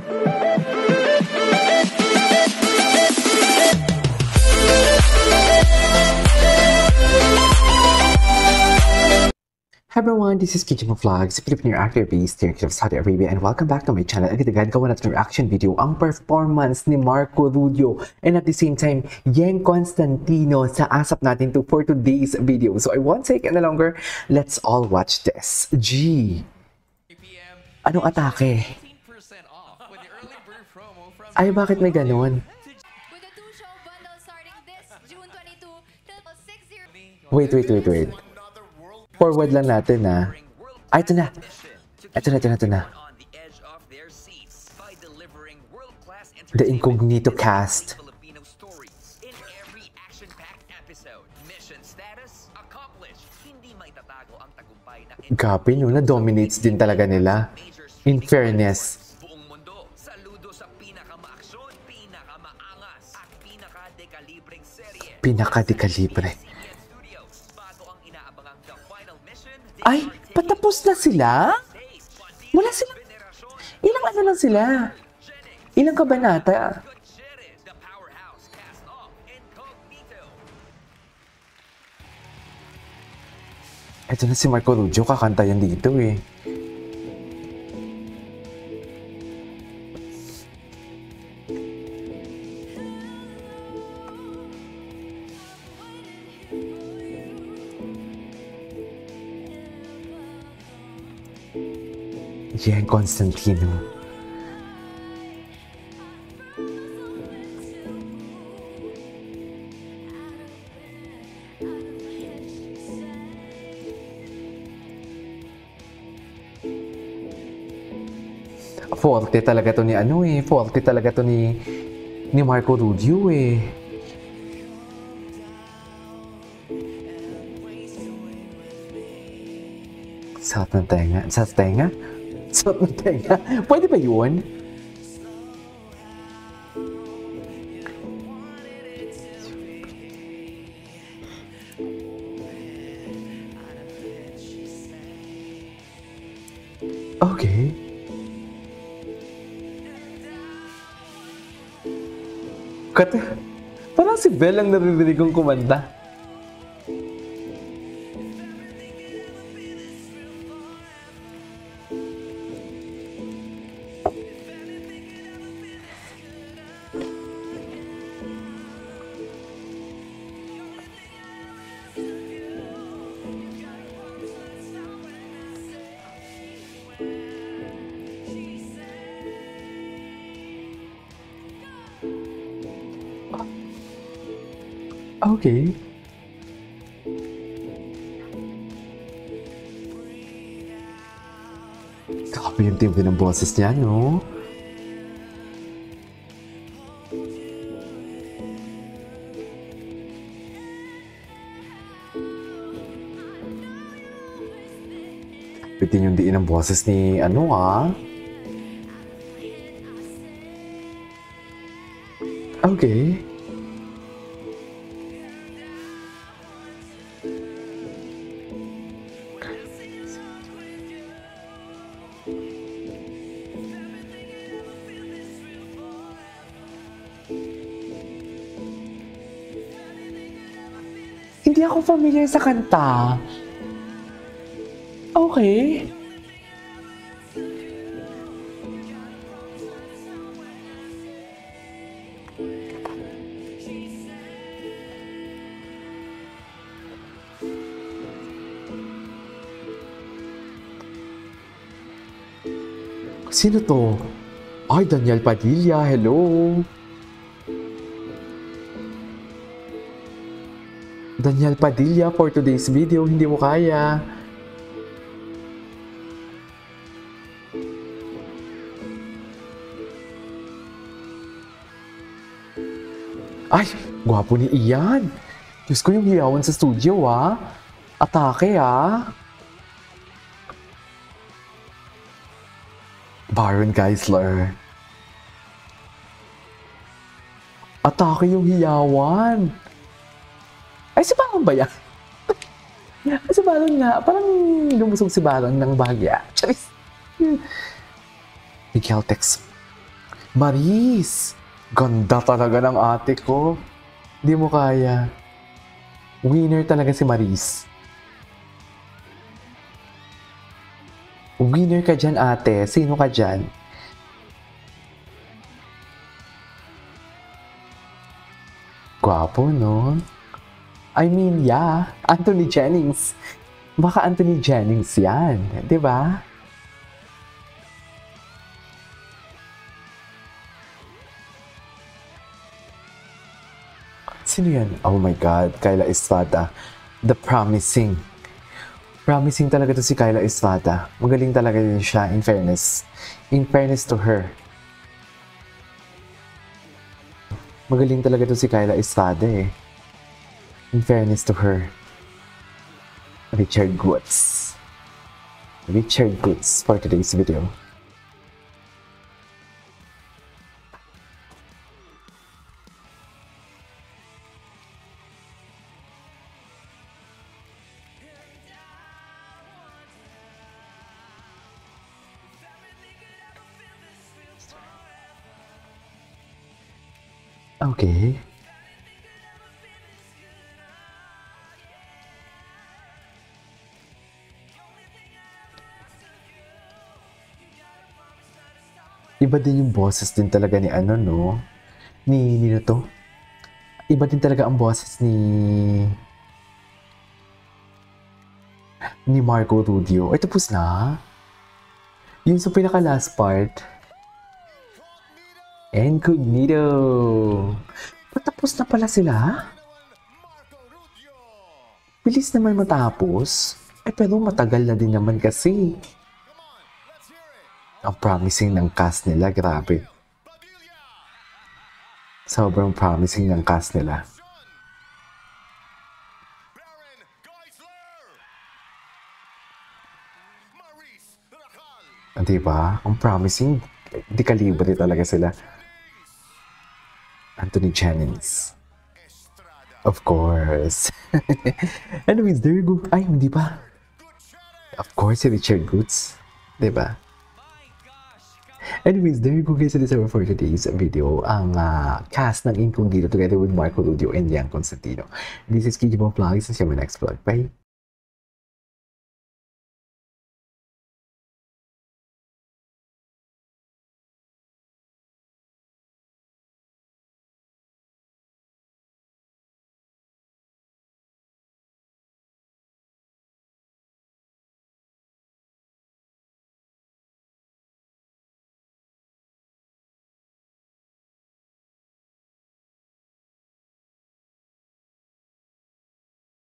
Hi everyone, this is Kijimo Vlogs, Filipino actor based here in Saudi Arabia, and welcome back to my channel. Agad-agad gawa natin reaction video ang performance ni Marco Rubio and at the same time, Yen Constantino sa asap natin for today's video. So I won't take any longer, let's all watch this. G. Anong atake? Ay, bakit may ganon? Wait. Forward lang natin ha. Ay, ito na. Ito na. The Incognito cast. Gabi no, na-dominates din talaga nila. In fairness. Pinaka-dekalibre. Ay, patapos na sila? Wala sila. Ilang ano lang sila? Ilang kabanata? Ito na si Marco Rubio, kakanta yan dito eh. Yen Constantino. Forte talaga to ni ano eh. Forte talaga to ni Marco Rubio eh. Sakit ng tenga. Sa tenga? Sakit ng tenga? Pwede ba yun? Okay. Parang si Belle ang naririnig kong kumanta. Okay. Grabe yung timbre ng boses niya, no? Pwede yung diin ang boses ni ano ah. Okay. Hindi ako familiar sa kanta. Okay. Sino to? Ay, Daniel Padilla. Hello. Daniel Padilla for today's video. Hindi mo kaya. Ay, gwapo ni Ian. Diyos ko yung hiyawan sa studio ah. Atake ah. Baron Geisler. Atake yung hiyawan. Ay, si Baron ba yan? Ay, si Baron nga. Parang lumusog si Baron ng bahagya. Charis. Miguel Tex. Maris! Ganda talaga ng ate ko. Di mo kaya. Winner talaga si Maris. Winner ka dyan, ate. Sino ka dyan? Gwapo, no? I mean, yeah. Anthony Jennings. Baka Anthony Jennings yan. Di ba? Sino yan? Oh my God. Kyla Estrada. The Promising. Promising talaga to si Kyla Estrada. Magaling talaga din siya, in fairness. In fairness to her. Magaling talaga to si Kyla Estrada eh. In fairness to her. Richard Goods. Richard Goods for today's video. Okay. Iba din yung boses din talaga ni ano, no? Nino to? Iba din talaga ang boses ni Marco Rubio. Ay, tapos na? Yung sa pinaka last part. Incognito. Patapos na pala sila? Bilis naman matapos. Eh, pero matagal na din naman kasi. Ang promising ng cast nila, grabe. Sobrang promising ng cast nila. Diba? Ang promising, di kalibre talaga sila. Anthony Jennings. Of course. Anyways, there you go. Ay, hindi pa. Of course, si Richard Goods. Diba? Anyways, there you go guys. This is for today's video. Ang cast ng Incognito together with Marco Rubio and Yang Constantino. This is Kijimo Vlogs. See you in my next vlog. Bye!